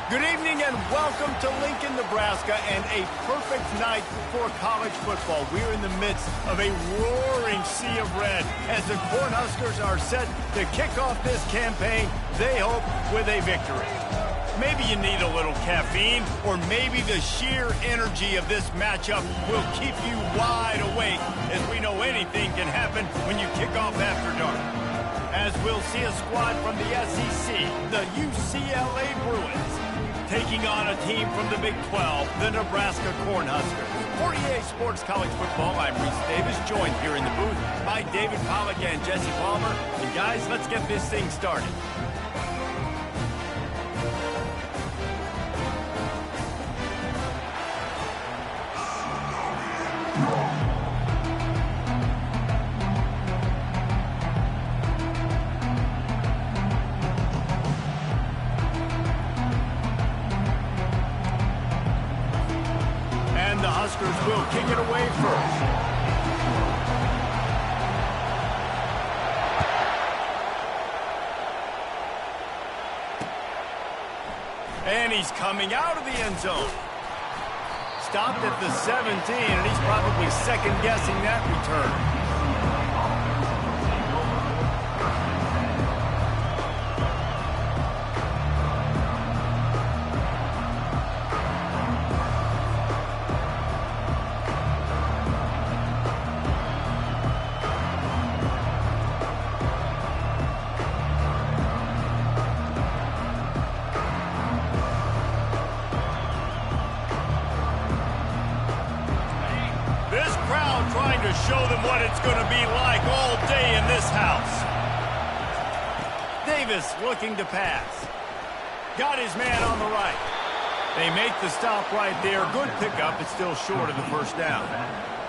Good evening and welcome to Lincoln, Nebraska, and a perfect night for college football. We're in the midst of a roaring sea of red as the Cornhuskers are set to kick off this campaign, they hope, with a victory. Maybe you need a little caffeine, or maybe the sheer energy of this matchup will keep you wide awake, as we know anything can happen when you kick off after dark. As we'll see a squad from the SEC, the UCLA Bruins, taking on a team from the Big 12, the Nebraska Cornhuskers. 48 Sports College Football, I'm Reese Davis, joined here in the booth by David Pollack and Jesse Palmer. And guys, let's get this thing started. Will kick it away first. And he's coming out of the end zone. Stopped at the 17, and he's probably second-guessing that return. Trying to show them what it's going to be like all day in this house. Davis looking to pass. Got his man on the right. They make the stop right there. Good pickup. It's still short of the first down.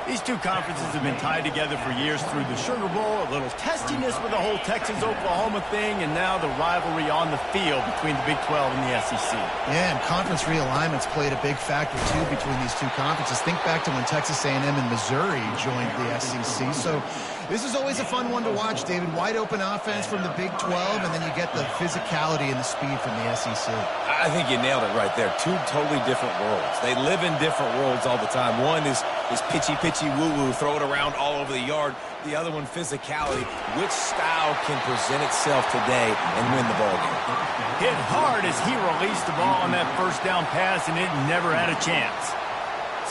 These two conferences have been tied together for years through the Sugar Bowl, a little testiness with the whole Texas-Oklahoma thing, and now the rivalry on the field between the Big 12 and the SEC. Yeah, and conference realignments played a big factor, too, between these two conferences. Think back to when Texas A&M and Missouri joined the SEC. So this is always a fun one to watch, David. Wide open offense from the Big 12, and then you get the physicality and the speed from the SEC. I think you nailed it right there. Two totally different worlds. They live in different worlds all the time. One is pitchy woo-woo, throw it around all over the yard. The other one, physicality. Which style can present itself today and win the ball game? Hit hard as he released the ball on that first down pass, and it never had a chance.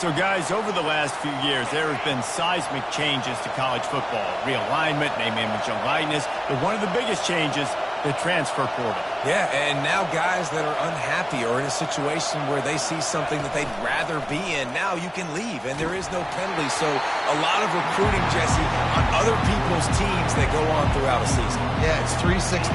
So, guys, over the last few years, there have been seismic changes to college football. Realignment, name, image, and likeness. But one of the biggest changes, the transfer portal. Yeah, and now guys that are unhappy or in a situation where they see something that they'd rather be in, now you can leave, and there is no penalty. So a lot of recruiting, Jesse, on other people's teams that go on throughout a season. Yeah, it's 365,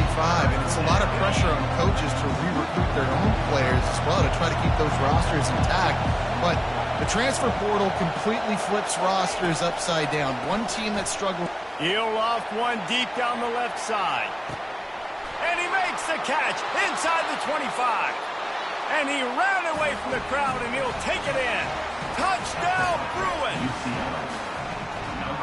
and it's a lot of pressure on coaches to re-recruit their own players as well to try to keep those rosters intact. But the transfer portal completely flips rosters upside down. One team that struggled. He'll loft one deep down the left side. And he makes the catch inside the 25. And he ran away from the crowd, and he'll take it in. Touchdown, Bruins!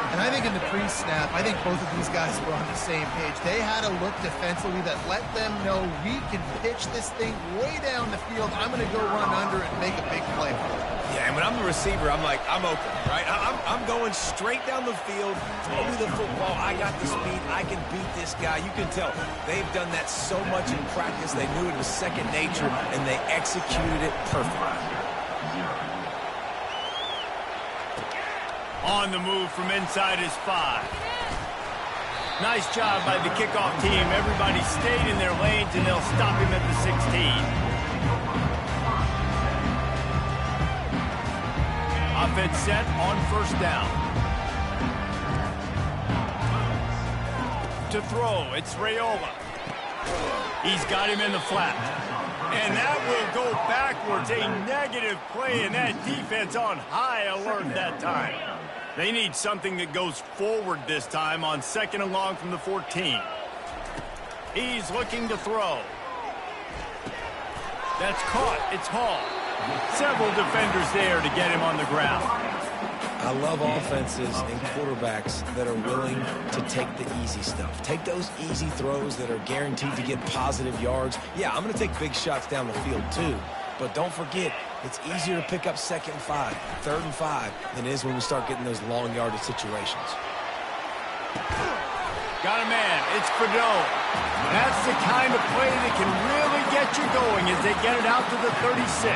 And I think in the pre-snap, I think both of these guys were on the same page. They had a look defensively that let them know we can pitch this thing way down the field. I'm going to go run under it and make a big play for it. Yeah, and when I'm the receiver, I'm like, I'm open, right? I'm going straight down the field. Throw me the football. I got the speed. I can beat this guy. You can tell they've done that so much in practice. They knew it was second nature, and they executed it perfectly. On the move from inside his 5. Nice job by the kickoff team. Everybody stayed in their lanes, and they'll stop him at the 16. Offense set on first down. To throw, it's Raiola. He's got him in the flat. And that will go backwards. A negative play, and that defense on high alert that time. They need something that goes forward this time on second and long from the 14. He's looking to throw. That's caught. It's Hall. Several defenders there to get him on the ground. I love offenses and quarterbacks that are willing to take the easy stuff. Take those easy throws that are guaranteed to get positive yards. Yeah, I'm going to take big shots down the field too. But don't forget, it's easier to pick up 2nd and 5, 3rd and 5 than it is when we start getting those long yardage situations. Got a man. It's Fedone. That's the kind of play that can really get you going as they get it out to the 36.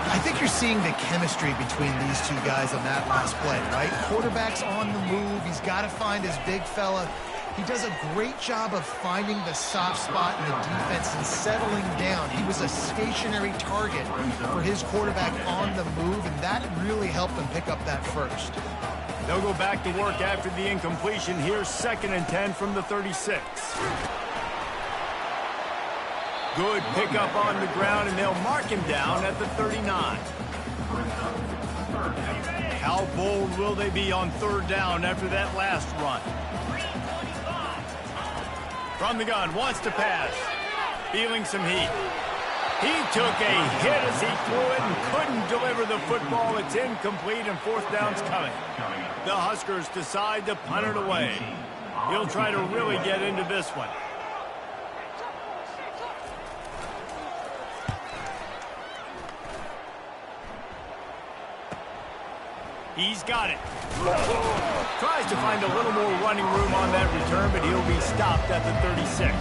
I think you're seeing the chemistry between these two guys on that last play, right? Quarterback's on the move. He's got to find his big fella. He does a great job of finding the soft spot in the defense and settling down. He was a stationary target for his quarterback on the move, and that really helped him pick up that first. They'll go back to work after the incompletion. Here's 2nd and 10 from the 36. Good pickup on the ground, and they'll mark him down at the 39. How bold will they be on 3rd down after that last run? From the gun, wants to pass. Feeling some heat. He took a hit as he threw it and couldn't deliver the football. It's incomplete, and 4th down's coming. The Huskers decide to punt it away. He'll try to really get into this one. He's got it. Tries to find a little more running room on that return, but he'll be stopped at the 36.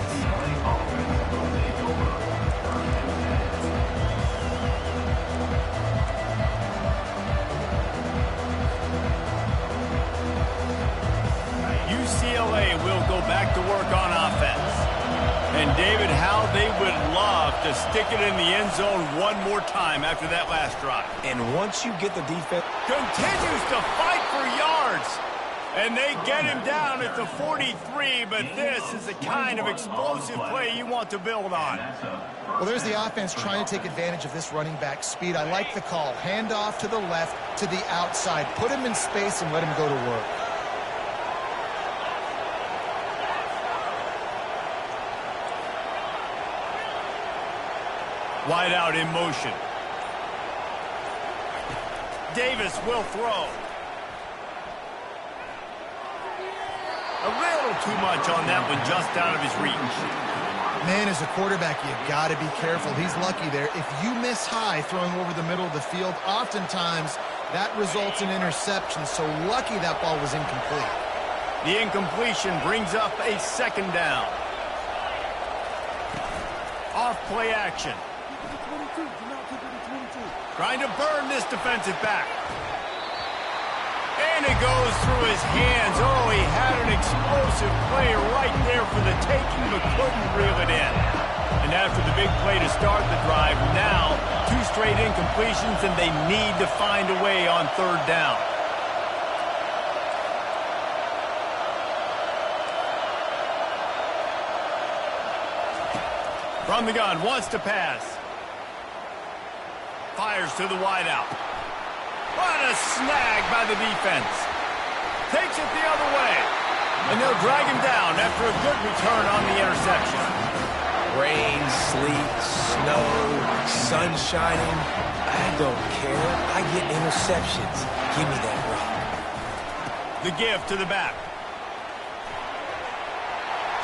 UCLA will go back to work on offense. And David, how they would love to stick it in the end zone one more time after that last drive. And once you get the defense... Continues to fight for yards. And they get him down at the 43, but this is the kind of explosive play you want to build on. Well, there's the offense trying to take advantage of this running back speed. I like the call. Hand off to the left, to the outside. Put him in space and let him go to work. Wide out in motion. Davis will throw. A little too much on that one, just out of his reach. Man, as a quarterback, you got to be careful. He's lucky there. If you miss high throwing over the middle of the field, oftentimes that results in interception. So lucky that ball was incomplete. The incompletion brings up a 2nd down. Off play action. Trying to burn this defensive back. And it goes through his hands. Oh, he had an explosive play right there for the taking, but couldn't reel it in. And after the big play to start the drive, now 2 straight incompletions, and they need to find a way on 3rd down. From the gun, wants to pass. Fires to the wideout. What a snag by the defense. Takes it the other way. And they'll drag him down after a good return on the interception. Rain, sleet, snow, sun shining. I don't care. I get interceptions. Give me that rock. The give to the back.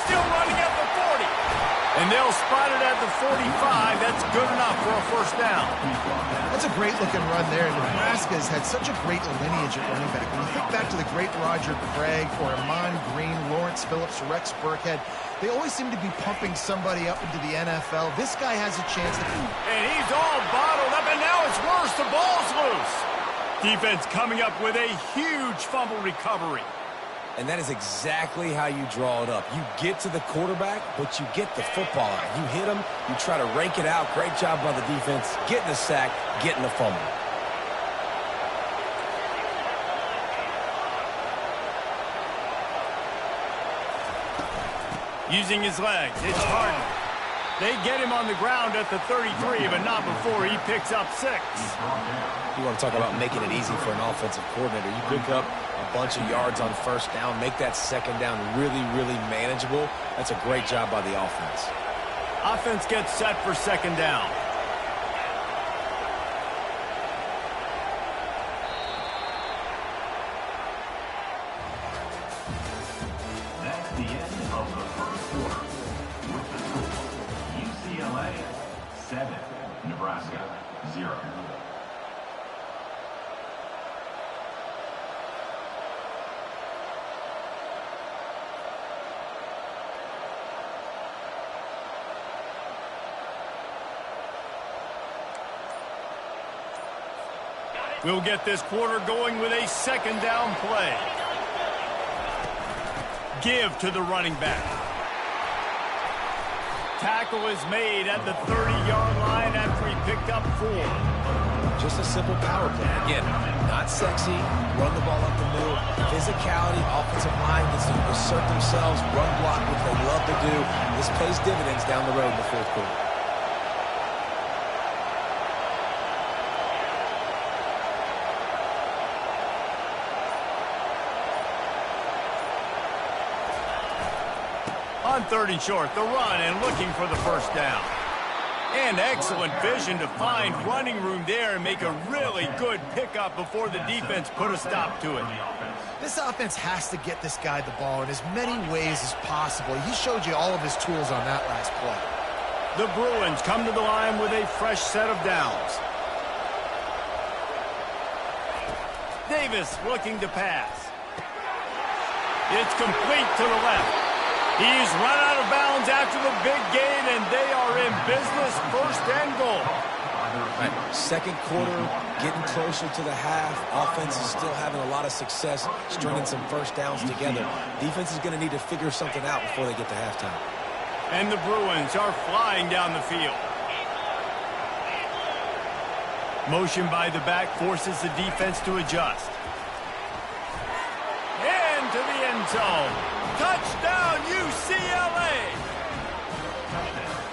Still running at the 40. And they'll spot it at the 45. That's good enough for a 1st down. That's a great-looking run there. Nebraska's had such a great lineage at running back. When you think back to the great Roger Craig or Amon Green, Lawrence Phillips, Rex Burkhead, they always seem to be pumping somebody up into the NFL. This guy has a chance to... And he's all bottled up, and now it's worse. The ball's loose. Defense coming up with a huge fumble recovery. And that is exactly how you draw it up. You get to the quarterback, but you get the football out. You hit him, you try to rake it out. Great job by the defense, getting the sack, getting the fumble. Using his legs, it's Harden. They get him on the ground at the 33, but not before he picks up 6. You want to talk about making it easy for an offensive coordinator. You pick up a bunch of yards on 1st down, make that 2nd down really, really manageable. That's a great job by the offense. Offense gets set for 2nd down. Nebraska, 0. We'll get this quarter going with a second down play. Give to the running back. Tackle is made at the 30-yard line after he picked up 4. Just a simple power play. Again, not sexy, run the ball up the middle. Physicality, offensive line gets to assert themselves, run block, which they love to do. This pays dividends down the road in the fourth quarter. On 3rd and short, the run and looking for the first down. And excellent vision to find running room there and make a really good pickup before the defense put a stop to it. This offense has to get this guy the ball in as many ways as possible. He showed you all of his tools on that last play. The Bruins come to the line with a fresh set of downs. Davis looking to pass. It's complete to the left. He's run out of bounds after the big gain, and they are in business, 1st and goal. Right. Second quarter, getting closer to the half. Offense is still having a lot of success stringing some first downs together. Defense is going to need to figure something out before they get to halftime. And the Bruins are flying down the field. Motion by the back forces the defense to adjust. Into the end zone. Touchdown, UCLA!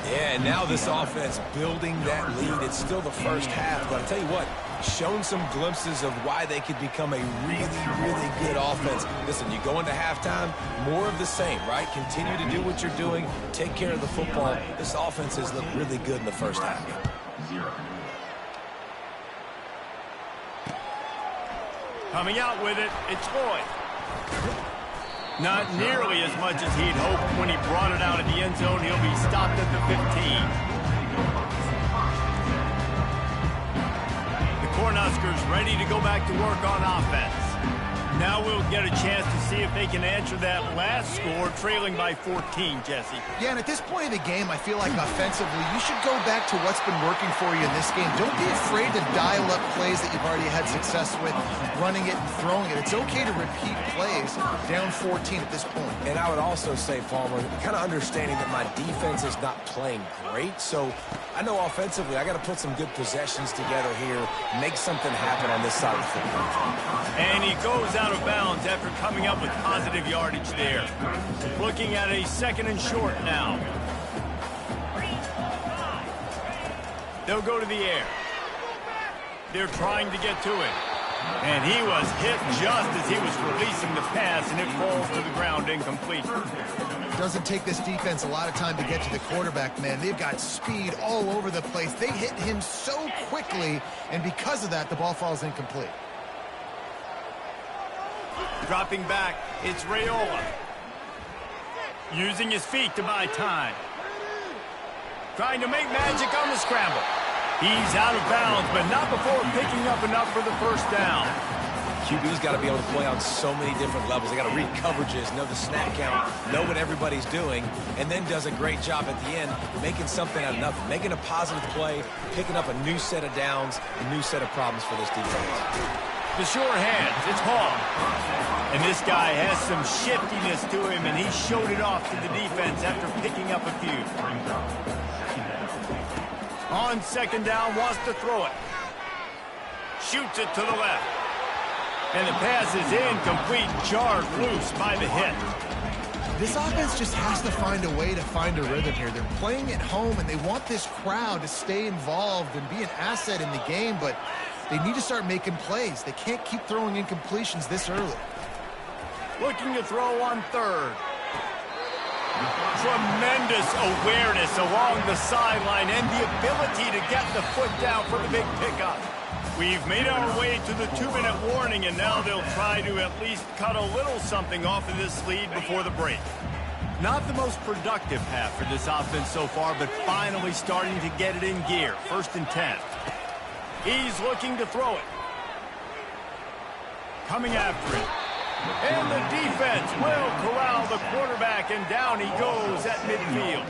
Yeah, and now this offense building that lead. It's still the first half, but I'll tell you what, shown some glimpses of why they could become a really, really good offense. Listen, you go into halftime, more of the same, right? Continue to do what you're doing, take care of the football. This offense has looked really good in the first half. 0. Coming out with it, it's Floyd. Not nearly as much as he'd hoped when he brought it out of the end zone. He'll be stopped at the 15. The Cornhuskers ready to go back to work on offense. Now we'll get a chance to see if they can answer that last score, trailing by 14, Jesse. Yeah, and at this point of the game, I feel like offensively, you should go back to what's been working for you in this game. Don't be afraid to dial up plays that you've already had success with, running it and throwing it. It's okay to repeat plays down 14 at this point. And I would also say, Palmer, kind of understanding that my defense is not playing great, so I know offensively I got to put some good possessions together here, make something happen on this side of the football. And he goes out of bounds after coming up with positive yardage there. Looking at a 2nd and short now. They'll go to the air. They're trying to get to it. And he was hit just as he was releasing the pass, and it falls to the ground incomplete. Doesn't take this defense a lot of time to get to the quarterback, man. They've got speed all over the place. They hit him so quickly, and because of that, the ball falls incomplete. Dropping back, it's Raiola. Using his feet to buy time. Trying to make magic on the scramble. He's out of bounds, but not before picking up enough for the first down. QB's got to be able to play on so many different levels. They got to read coverages, know the snap count, know what everybody's doing, and then does a great job at the end making something out of nothing, making a positive play, picking up a new set of downs, a new set of problems for this defense. The sure hands, it's Hall. And this guy has some shiftiness to him, and he showed it off to the defense after picking up a few. On 2nd down, wants to throw it. Shoots it to the left. And the pass is incomplete, jarred loose by the hit. This offense just has to find a way to find a rhythm here. They're playing at home, and they want this crowd to stay involved and be an asset in the game, but they need to start making plays. They can't keep throwing incompletions this early. Looking to throw on 3rd. Tremendous awareness along the sideline and the ability to get the foot down for the big pickup. We've made our way to the 2-minute warning, and now they'll try to at least cut a little something off of this lead before the break. Not the most productive half for this offense so far, but finally starting to get it in gear. 1st and 10. He's looking to throw it. Coming after it. And the defense will corral the quarterback, and down he goes at midfield.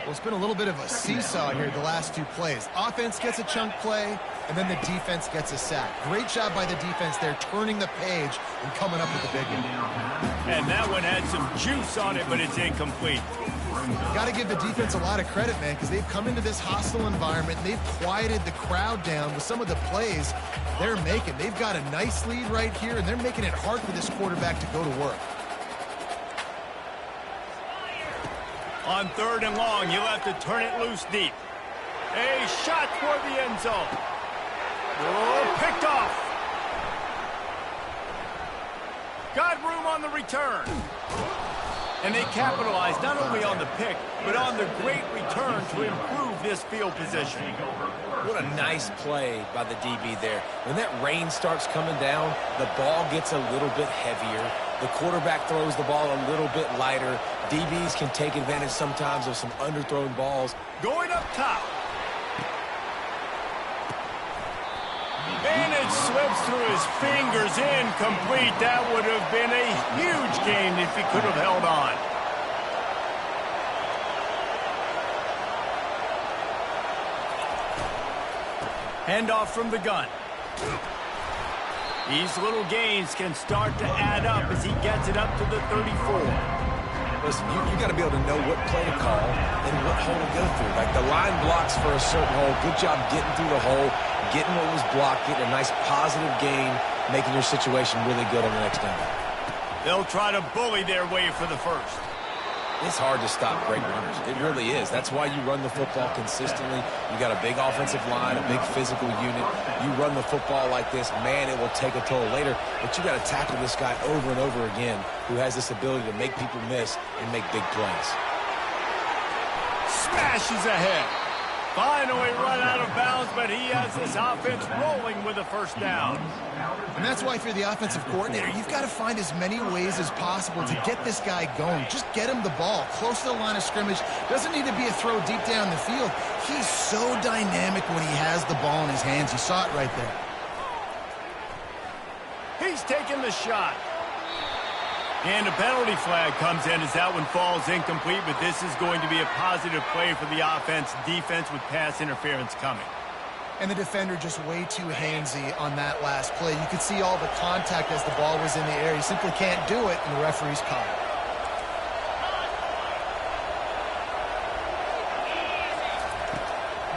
Well, it's been a little bit of a seesaw here the last 2 plays. Offense gets a chunk play, and then the defense gets a sack. Great job by the defense there, turning the page and coming up with the big one. And that one had some juice on it, but it's incomplete. Got to give the defense a lot of credit, man, because they've come into this hostile environment. They've quieted the crowd down with some of the plays they're making. They've got a nice lead right here, and they're making it hard for this quarterback to go to work. On 3rd and long, you'll have to turn it loose deep. A shot toward the end zone. Oh, picked off. Got room on the return. And they capitalized not only on the pick, but on the great return to improve this field position. What a nice play by the DB there. When that rain starts coming down, the ball gets a little bit heavier. The quarterback throws the ball a little bit lighter. DBs can take advantage sometimes of some underthrown balls. Going up top. And it slips through his fingers, incomplete. That would have been a huge gain if he could have held on. Handoff from the gun. These little gains can start to add up as he gets it up to the 34. Listen, you got to be able to know what play to call and what hole to go through. Like the line blocks for a certain hole. Good job getting through the hole, getting what was blocked, getting a nice positive gain, making your situation really good on the next down. They'll try to bully their way for the first. It's hard to stop great runners. It really is. That's why you run the football consistently. You got a big offensive line, a big physical unit. You run the football like this, man, it will take a toll later. But you got to tackle this guy over and over again who has this ability to make people miss and make big plays. Smashes ahead. Finally run out of bounds, but he has this offense rolling with a 1st down. And that's why if you're the offensive coordinator, you've got to find as many ways as possible to get this guy going. Just get him the ball close to the line of scrimmage. Doesn't need to be a throw deep down the field. He's so dynamic when he has the ball in his hands. You saw it right there. He's taking the shot. And a penalty flag comes in as that one falls incomplete, but this is going to be a positive play for the offense. Defense with pass interference coming. And the defender just way too handsy on that last play. You could see all the contact as the ball was in the air. He simply can't do it, and the referee's caught it.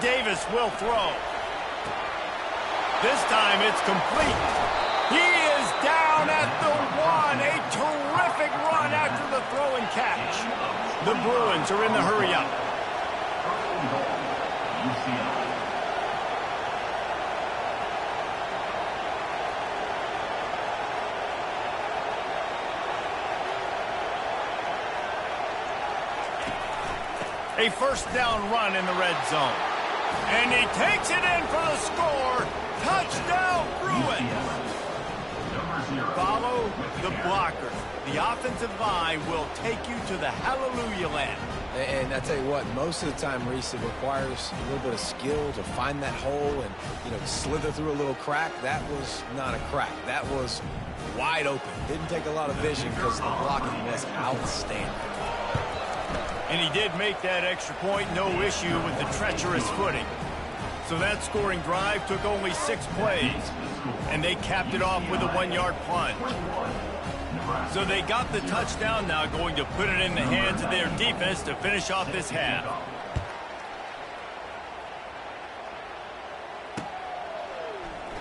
Davis will throw. This time it's complete. He is down at the 1. A terrific run after the throw and catch. The Bruins are in the hurry-up. UCLA. A 1st down run in the red zone. And he takes it in for the score. Touchdown, Bruins. Follow the blockers. The offensive line will take you to the hallelujah land. And I tell you what, most of the time, Reese, it requires a little bit of skill to find that hole and, slither through a little crack. That was not a crack. That was wide open. Didn't take a lot of vision because the blocking was outstanding. And he did make that extra point, no issue with the treacherous footing. So that scoring drive took only 6 plays, and they capped it off with a 1-yard plunge. So they got the touchdown, now going to put it in the hands of their defense to finish off this half.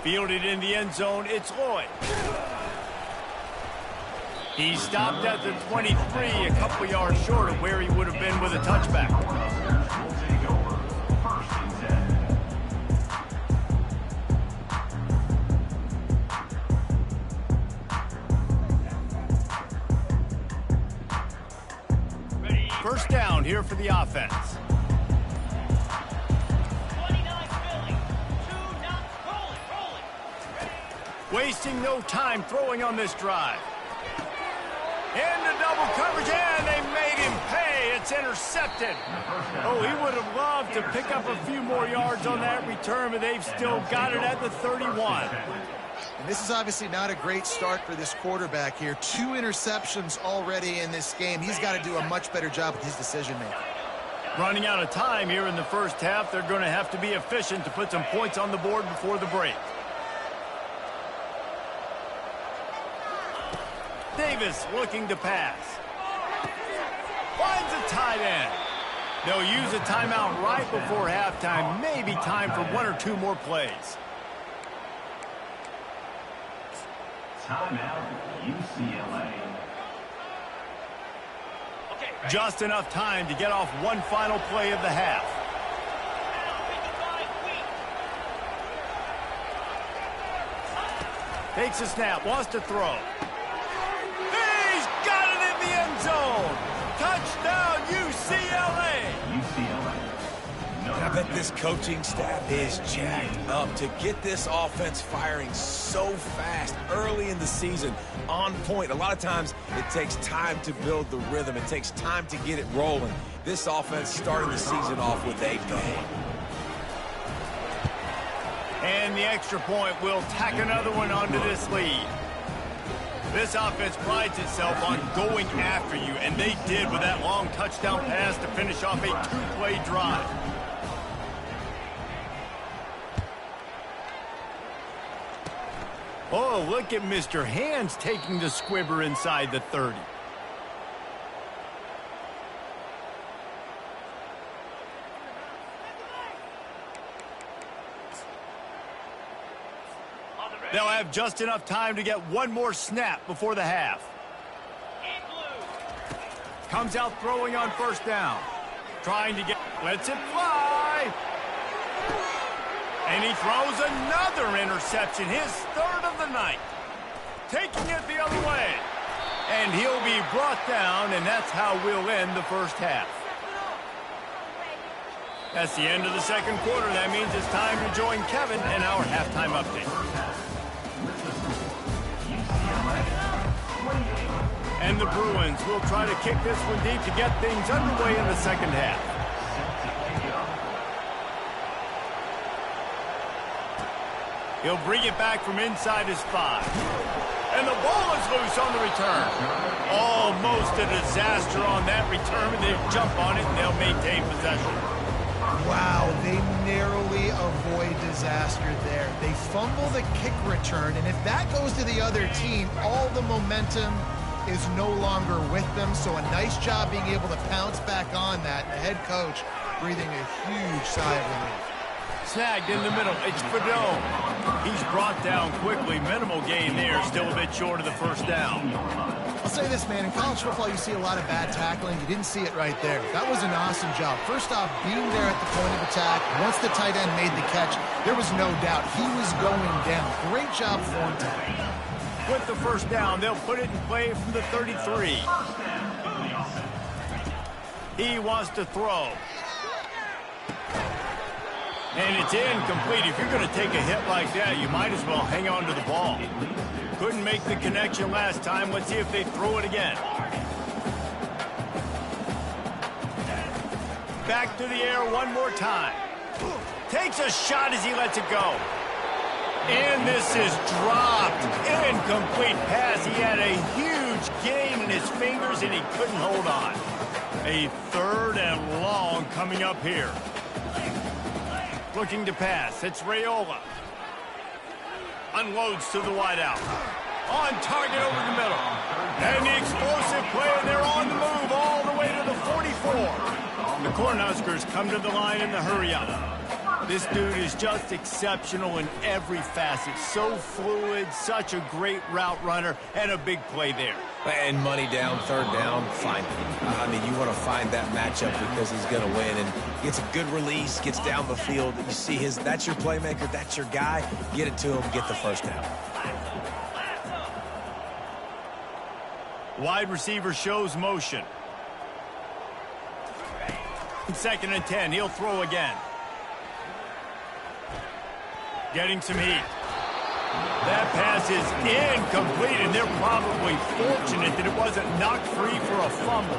Fielded in the end zone, it's Lloyd. He stopped at the 23, a couple yards short of where he would have been with a touchback. First down here for the offense. Wasting no time throwing on this drive. Into double coverage, and they made It's intercepted. Oh, he would have loved to pick up a few more yards on that return, but they've still got it at the 31. And this is obviously not a great start for this quarterback here. 2 interceptions already in this game. He's got to do a much better job with his decision-making. Running out of time here in the first half. They're going to have to be efficient to put some points on the board before the break. Davis looking to pass. Finds a tight end. They'll use a timeout right before halftime. Maybe time for 1 or 2 more plays. Timeout, UCLA. Just enough time to get off one final play of the half. Takes a snap, wants to throw. He's got it in the end zone. Touchdown, UCLA. UCLA. I bet this coaching staff is jacked up to get this offense firing so fast early in the season, on point. A lot of times it takes time to build the rhythm. It takes time to get it rolling. This offense starting the season off with a bang. And the extra point will tack another one onto this lead. This offense prides itself on going after you, and they did with that long touchdown pass to finish off a 2-play drive. Oh, look at Mr. Hands taking the squibber inside the 30. They'll have just enough time to get one more snap before the half. Comes out throwing on first down. Trying to lets it fly. And he throws another interception, his 3rd of the night. Taking it the other way. And he'll be brought down, and that's how we'll end the first half. That's the end of the second quarter. That means it's time to join Kevin in our halftime update. And the Bruins will try to kick this one deep to get things underway in the second half. He'll bring it back from inside his 5. And the ball is loose on the return. Almost a disaster on that return. They'll jump on it and they'll maintain possession. Wow, they narrowly avoid disaster there. They fumble the kick return, and if that goes to the other team, all the momentum is no longer with them. So a nice job being able to pounce back on that. And the head coach breathing a huge sigh of relief. Snagged in the middle. It's Fedone. He's brought down quickly. Minimal gain there. Still a bit short of the first down. I'll say this, man. In college football, you see a lot of bad tackling. You didn't see it right there. That was an awesome job. First off, being there at the point of attack. Once the tight end made the catch, there was no doubt he was going down. Great job form time. With the first down, they'll put it in play from the 33. He wants to throw. And it's incomplete. If you're going to take a hit like that, you might as well hang on to the ball. Couldn't make the connection last time. Let's see if they throw it again. Back to the air one more time. Takes a shot as he lets it go. And this is dropped. Incomplete pass. He had a huge gain in his fingers, and he couldn't hold on. A 3rd and long coming up here. Looking to pass. It's Raiola. Unloads to the wideout. On target over the middle. And the explosive play, and they're on the move all the way to the 44. The Cornhuskers come to the line in the hurry-up. This dude is just exceptional in every facet. So fluid, such a great route runner, and a big play there. And money down, 3rd down, fine. I mean, you want to find that matchup because he's going to win. And gets a good release, gets down the field. You see that's your playmaker, that's your guy. Get it to him, get the first down. Wide receiver shows motion. 2nd and 10, he'll throw again. Getting some heat. That pass is incomplete, and they're probably fortunate that it wasn't knocked free for a fumble.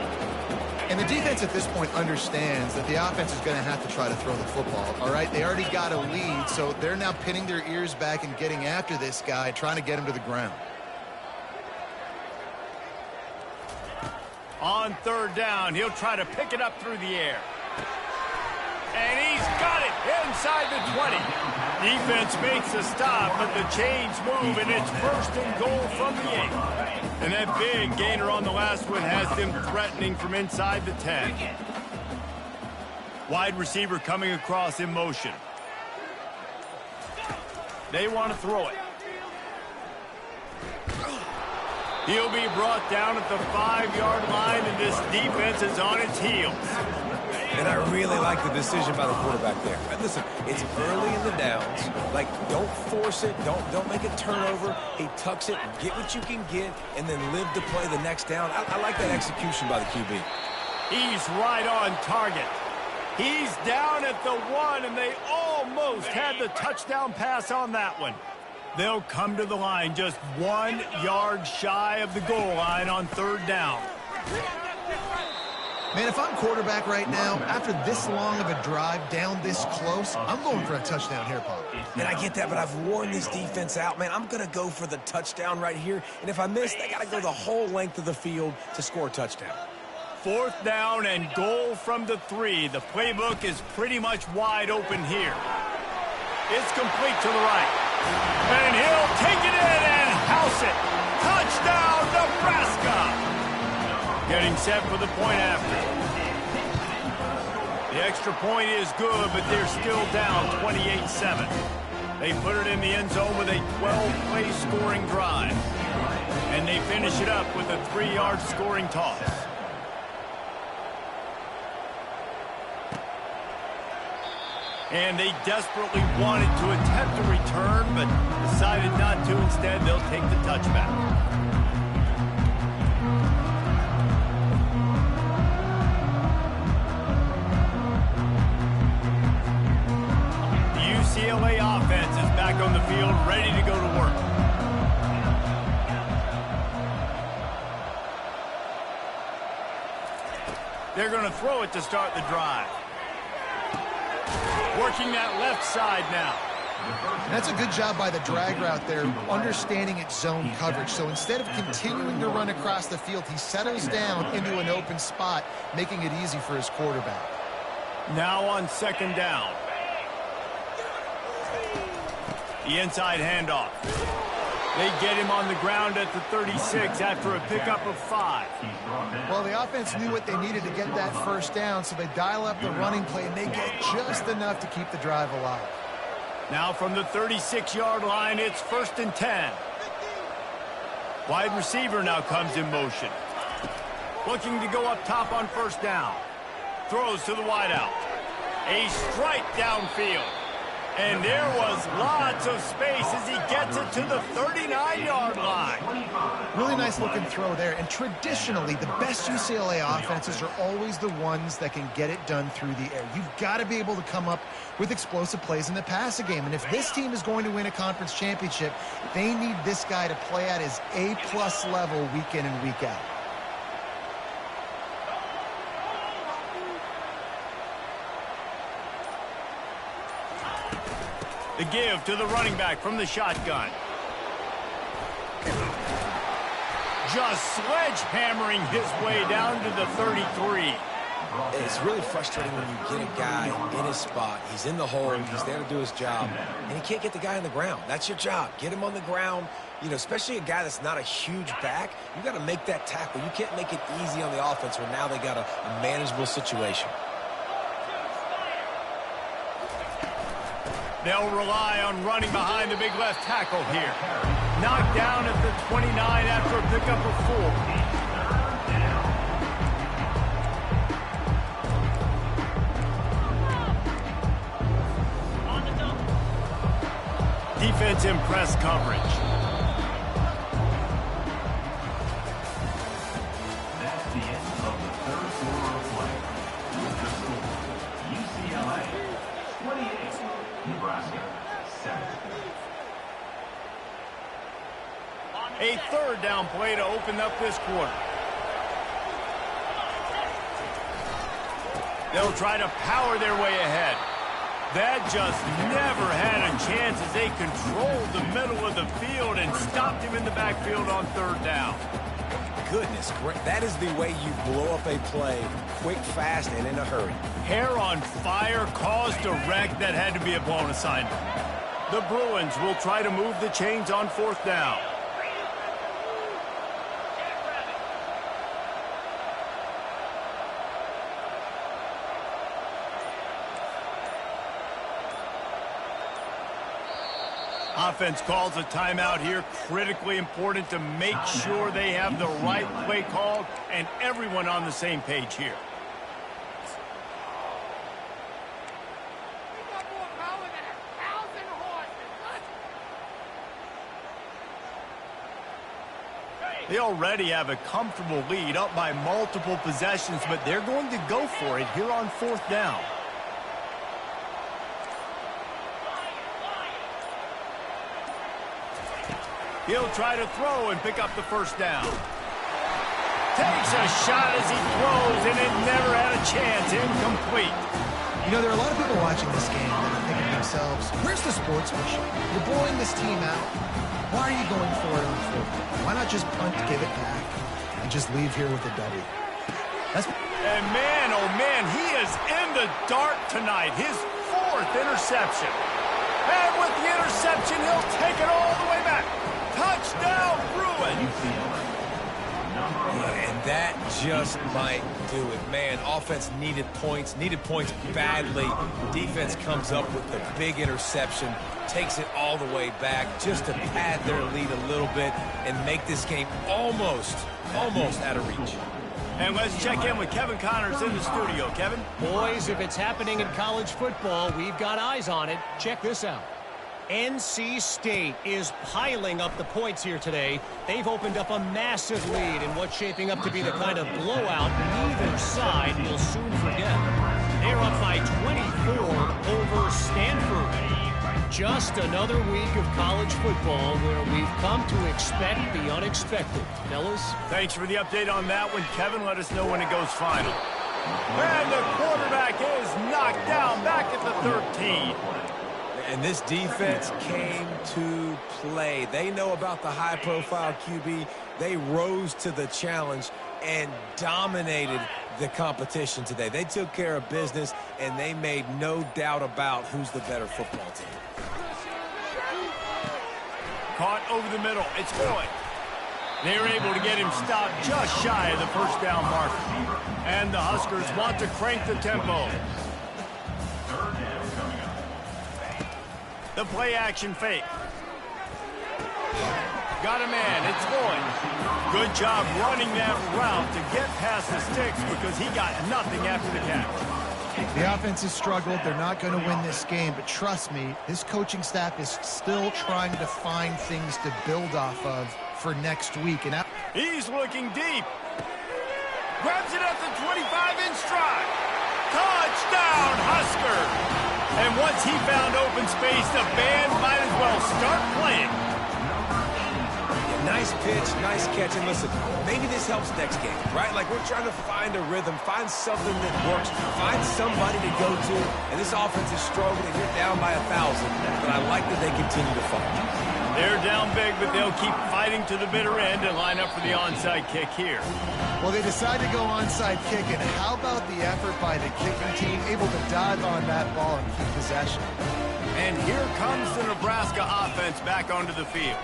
And the defense at this point understands that the offense is going to have to try to throw the football, all right? They already got a lead, so they're now pinning their ears back and getting after this guy, trying to get him to the ground. On third down, he'll try to pick it up through the air. And he's got it inside the 20. Defense makes a stop, but the chains move, and it's first and goal from the 8. And that big gainer on the last one has them threatening from inside the 10. Wide receiver coming across in motion. They want to throw it. He'll be brought down at the 5-yard line, and this defense is on its heels. And I really like the decision by the quarterback there. Listen, it's early in the downs. Like, don't force it. Don't make a turnover. He tucks it, get what you can get, and then live to play the next down. I like that execution by the QB. He's right on target. He's down at the 1, and they almost had the touchdown pass on that one. They'll come to the line just 1 yard shy of the goal line on third down. Man, if I'm quarterback right now, after this long of a drive down this close, I'm going for a touchdown here, Pop. And I get that, but I've worn this defense out, man. I'm going to go for the touchdown right here. And if I miss, they got to go the whole length of the field to score a touchdown. Fourth down and goal from the 3. The playbook is pretty much wide open here. It's complete to the right. And he'll take it in and house it. Touchdown, Nebraska! Getting set for the point after. The extra point is good, but they're still down 28-7. They put it in the end zone with a 12-play scoring drive. And they finish it up with a 3-yard scoring toss. And they desperately wanted to attempt a return, but decided not to. Instead, they'll take the touchback. UCLA offense is back on the field, ready to go to work. They're going to throw it to start the drive. Working that left side now. That's a good job by the drag route there, understanding its zone coverage. So instead of continuing to run across the field, he settles down into an open spot, making it easy for his quarterback. Now on second down. The inside handoff. They get him on the ground at the 36 after a pickup of 5. Well, the offense knew what they needed to get that first down, so they dial up the running play, and they get just enough to keep the drive alive. Now from the 36-yard line, it's first and 10. Wide receiver now comes in motion. Looking to go up top on first down. Throws to the wideout. A strike downfield. And there was lots of space as he gets it to the 39-yard line. Really nice looking throw there. And traditionally, the best UCLA offenses are always the ones that can get it done through the air. You've got to be able to come up with explosive plays in the passing game. And if this team is going to win a conference championship, they need this guy to play at his A-plus level week in and week out. The give to the running back from the shotgun. Just sledgehammering his way down to the 33. It's really frustrating when you get a guy in his spot. He's in the hole. He's there to do his job. And he can't get the guy on the ground. That's your job. Get him on the ground. You know, especially a guy that's not a huge back. You got to make that tackle. You can't make it easy on the offense when now they got a manageable situation. They'll rely on running behind the big left tackle here. Knocked down at the 29 after a pickup of 4. Defense in press coverage. That's the end of the third quarter of play. With the score, UCLA 28, Nebraska 7. A third down play to open up this quarter. They'll try to power their way ahead. That just never had a chance as they controlled the middle of the field and stopped him in the backfield on third down. Goodness, that is the way you blow up a play, quick, fast, and in a hurry. Hair on fire caused a wreck that had to be a blown assignment. The Bruins will try to move the chains on fourth down. Offense calls a timeout here. Critically important to make sure they have the right play called and everyone on the same page here. They already have a comfortable lead up by multiple possessions, but they're going to go for it here on fourth down. He'll try to throw and pick up the first down. Takes a shot as he throws, and it never had a chance. Incomplete. You know, there are a lot of people watching this game that are thinking to themselves, where's the sportsmanship? You're blowing this team out. Why are you going for it on fourth down? Why not just punt, give it back, and just leave here with a W? And man, oh man, he is in the dark tonight. His fourth interception. And with the interception, he'll take it all the way back. Touchdown, Bruins! And that just might do it. Man, offense needed points badly. Defense comes up with the big interception, takes it all the way back just to pad their lead a little bit and make this game almost out of reach. And let's check in with Kevin Connors in the studio. Kevin? Boys, if it's happening in college football, we've got eyes on it. Check this out. NC State is piling up the points here today. They've opened up a massive lead in what's shaping up to be the kind of blowout neither side will soon forget. They're up by 24 over Stanford. Just another week of college football where we've come to expect the unexpected. Fellas? Thanks for the update on that one, Kevin. Let us know when it goes final. And the quarterback is knocked down back at the 13. And this defense came to play. They know about the high-profile QB. They rose to the challenge and dominated the competition today. They took care of business, and they made no doubt about who's the better football team. Caught over the middle. It's Boyd. They're able to get him stopped just shy of the first down marker. And the Huskers want to crank the tempo. The play action fake. Got a man. It's Boyd. Good job running that route to get past the sticks because he got nothing after the catch. The offense has struggled. They're not going to win this game, but trust me, this coaching staff is still trying to find things to build off of for next week. And he's looking deep. Grabs it at the 25-inch stride. Touchdown, Husker! And once he found open space, the band might as well start playing. Nice pitch, nice catch. And listen, maybe this helps next game, right? Like we're trying to find a rhythm, find something that works, find somebody to go to. And this offense is struggling. You're down by 1,000, but I like that they continue to fight. They're down big, but they'll keep fighting to the bitter end and line up for the onside kick here. Well, they decide to go onside kick, and how about the effort by the kicking team, able to dive on that ball and keep possession. And here comes the Nebraska offense back onto the field.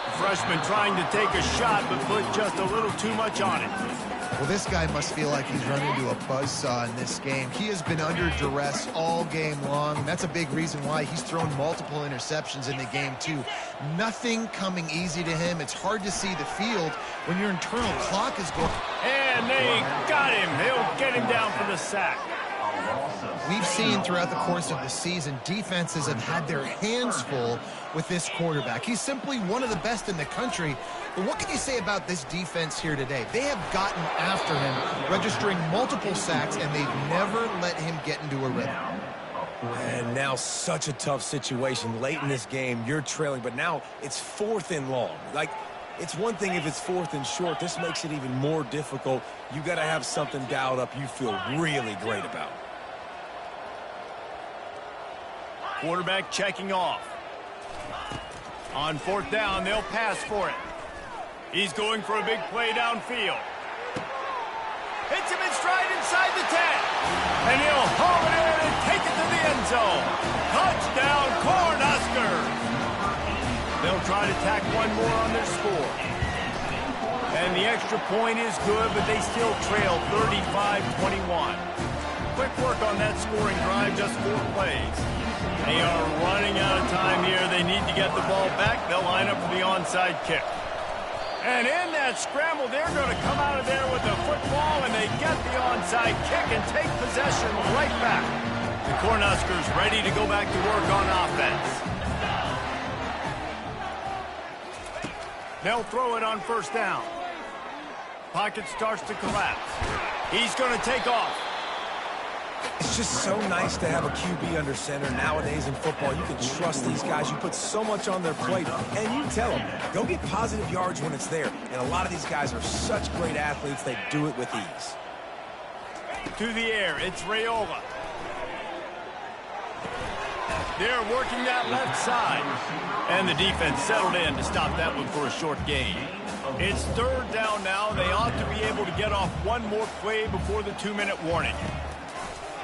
The freshman trying to take a shot, but put just a little too much on it. Well, this guy must feel like he's run into a buzzsaw in this game. He has been under duress all game long. That's a big reason why he's thrown multiple interceptions in the game, too. Nothing coming easy to him. It's hard to see the field when your internal clock is going. And they got him. They'll get him down for the sack. We've seen throughout the course of the season, defenses have had their hands full with this quarterback. He's simply one of the best in the country. But what can you say about this defense here today? They have gotten after him, registering multiple sacks, and they've never let him get into a rhythm. And now such a tough situation. Late in this game, you're trailing, but now it's 4th and long. Like, It's one thing if it's 4th and short. This makes it even more difficult. You got to have something dialed up you feel really great about. Quarterback checking off. On 4th down, they'll pass for it. He's going for a big play downfield. Hits him in stride inside the 10. And he'll haul it in and take it to the end zone. Touchdown, Cornhuskers. They'll try to tack one more on their score. And the extra point is good, but they still trail 35-21. Quick work on that scoring drive, just 4 plays. They are running out of time here. They need to get the ball back. They'll line up for the onside kick. And in that scramble, they're going to come out of there with the football, and they get the onside kick and take possession right back. The Cornhuskers ready to go back to work on offense. They'll throw it on 1st down. Pocket starts to collapse. He's going to take off. It's just so nice to have a QB under center nowadays in football. You can trust these guys. You put so much on their plate, and you tell them, go get positive yards when it's there. And a lot of these guys are such great athletes, they do it with ease. To the air, it's Raiola. They're working that left side. And the defense settled in to stop that one for a short gain. It's 3rd down now. They ought to be able to get off one more play before the 2-minute warning.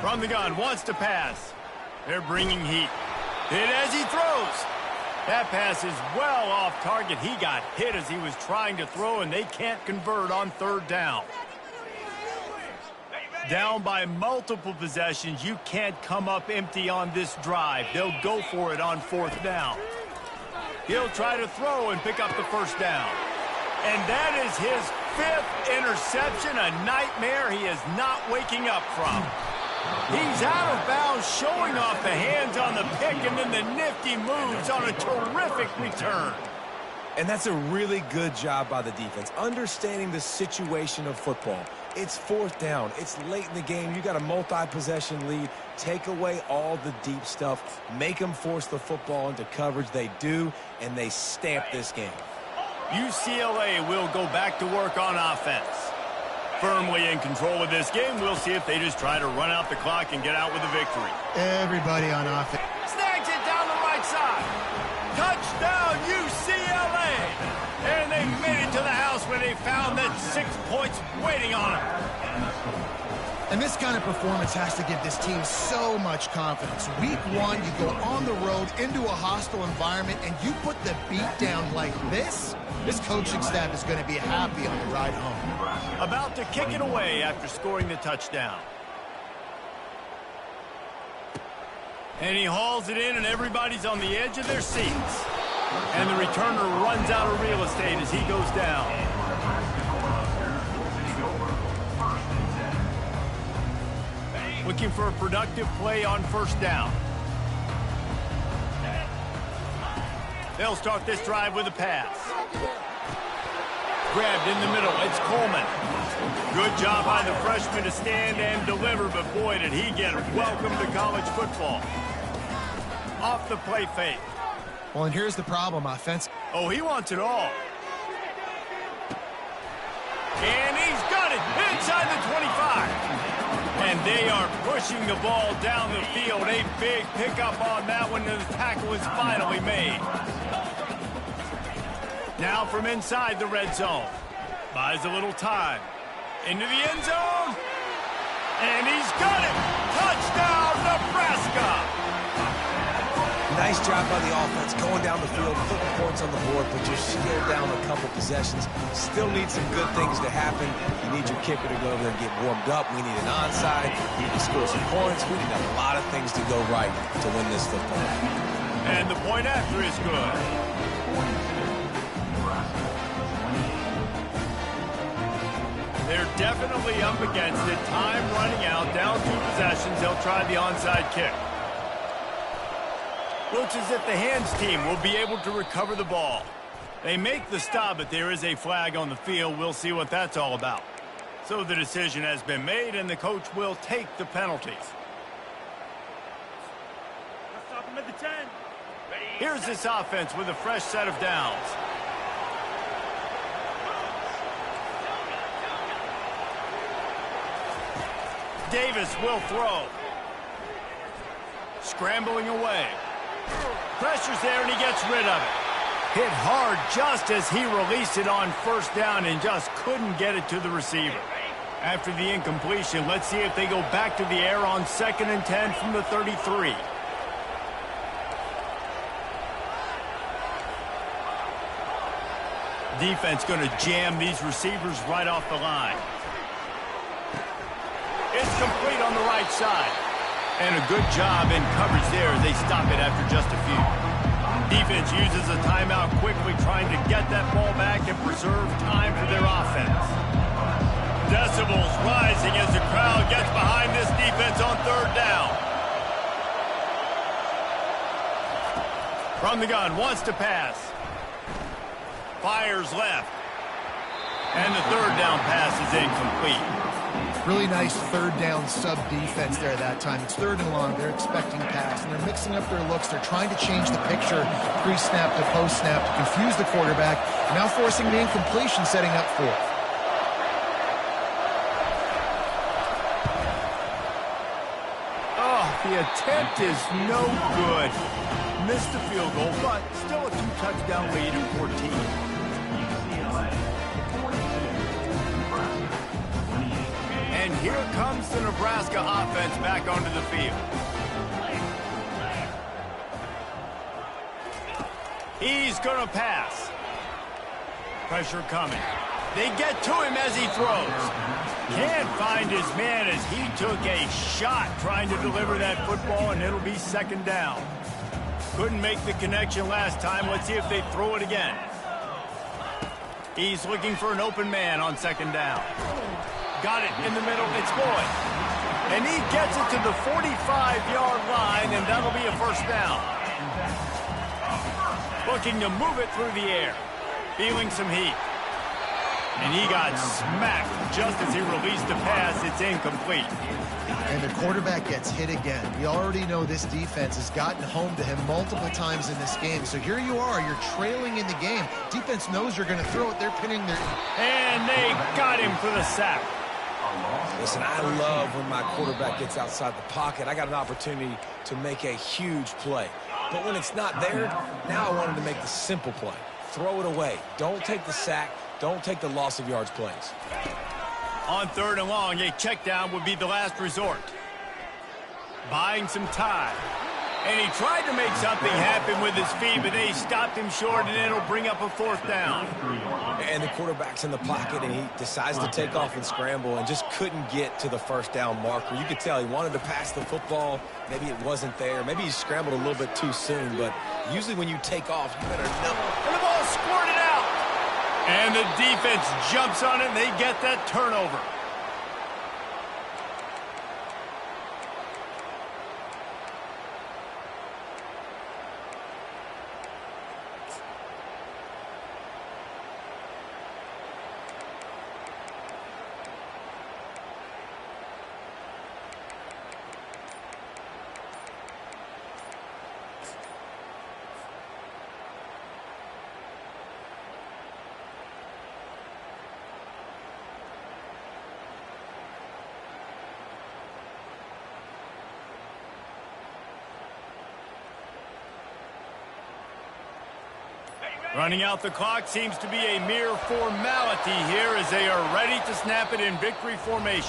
From the gun, wants to pass. They're bringing heat. Hit as he throws. That pass is well off target. He got hit as he was trying to throw, and they can't convert on 3rd down. Down by multiple possessions, you can't come up empty on this drive. They'll go for it on 4th down. He'll try to throw and pick up the 1st down. And that is his 5th interception, a nightmare he is not waking up from. He's out of bounds, showing off the hands on the pick, and then the nifty moves on a terrific return. And that's a really good job by the defense, understanding the situation of football. It's 4th down. It's late in the game. You got a multi-possession lead. Take away all the deep stuff. Make them force the football into coverage. They do, and they stamp this game. UCLA will go back to work on offense. Firmly in control of this game. We'll see if they just try to run out the clock and get out with a victory. Everybody on offense. Snags it down the right side. Touchdown, UCLA. And they made it to the house where they found that 6 points waiting on them. And this kind of performance has to give this team so much confidence. Week 1, you go on the road into a hostile environment, and you put the beat down like this. This coaching staff is going to be happy on the ride home. About to kick it away after scoring the touchdown. And he hauls it in, and everybody's on the edge of their seats. And the returner runs out of real estate as he goes down. Looking for a productive play on 1st down. They'll start this drive with a pass. Grabbed in the middle. It's Coleman. Good job by the freshman to stand and deliver, but boy, did he get welcome to college football. Off the play fake. Well, and here's the problem, offense. Oh, he wants it all. And he's got it inside the 25. And they are pushing the ball down the field. A big pickup on that one, and the tackle is finally made. Now from inside the red zone. Buys a little time. Into the end zone. And he's got it. Touchdown, Nebraska. Nice job by the offense going down the field, putting points on the board, but you're still down a couple possessions. Still need some good things to happen. You need your kicker to go over there and get warmed up. We need an onside. We need to score some points. We need a lot of things to go right to win this football. And the point after is good. They're definitely up against it. Time running out. Down 2 possessions. They'll try the onside kick. Looks as if the hands team will be able to recover the ball. They make the stop, but there is a flag on the field. We'll see what that's all about. So the decision has been made, and the coach will take the penalties. Let's stop him at the 10. Here's this offense with a fresh set of downs. Davis will throw. Scrambling away. Pressure's there, and he gets rid of it. Hit hard just as he released it on first down and just couldn't get it to the receiver. After the incompletion, let's see if they go back to the air on 2nd and 10 from the 33. Defense going to jam these receivers right off the line. It's complete on the right side. And a good job in coverage there. They stop it after just a few. Defense uses a timeout quickly, trying to get that ball back and preserve time for their offense. Decibels rising as the crowd gets behind this defense on 3rd down. From the gun, wants to pass. Fires left. And the 3rd down pass is incomplete. Really nice 3rd down sub defense there that time. It's 3rd and long. They're expecting pass, and they're mixing up their looks. They're trying to change the picture pre-snap to post-snap to confuse the quarterback, now forcing the incompletion, setting up 4th. Oh, the attempt is no good. Missed the field goal, but still a 2-touchdown lead in 14. UCLA 42, Nebraska 28. And here comes the Nebraska offense back onto the field. He's going to pass. Pressure coming. They get to him as he throws. Can't find his man as he took a shot trying to deliver that football, and it'll be 2nd down. Couldn't make the connection last time. Let's see if they throw it again. He's looking for an open man on 2nd down. Got it in the middle. It's Boyd. And he gets it to the 45-yard line, and that'll be a 1st down. Looking to move it through the air. Feeling some heat. And he got smacked just as he released the pass. It's incomplete. And the quarterback gets hit again. We already know this defense has gotten home to him multiple times in this game. So here you are. You're trailing in the game. Defense knows you're going to throw it. They're pinning their... And they got him for the sack. Listen, I love when my quarterback gets outside the pocket. I got an opportunity to make a huge play. But when it's not there, now I want him to make the simple play. Throw it away. Don't take the sack. Don't take the loss of yards plays. On 3rd and long, a check down would be the last resort. Buying some time. And he tried to make something happen with his feet, but they stopped him short, and it'll bring up a 4th down. And the quarterback's in the pocket, and he decides to take off and scramble and just couldn't get to the 1st down marker. You could tell he wanted to pass the football. Maybe it wasn't there. Maybe he scrambled a little bit too soon, but usually when you take off, you better know. And the ball squirted out. And the defense jumps on it, and they get that turnover. Running out the clock seems to be a mere formality here as they are ready to snap it in victory formation.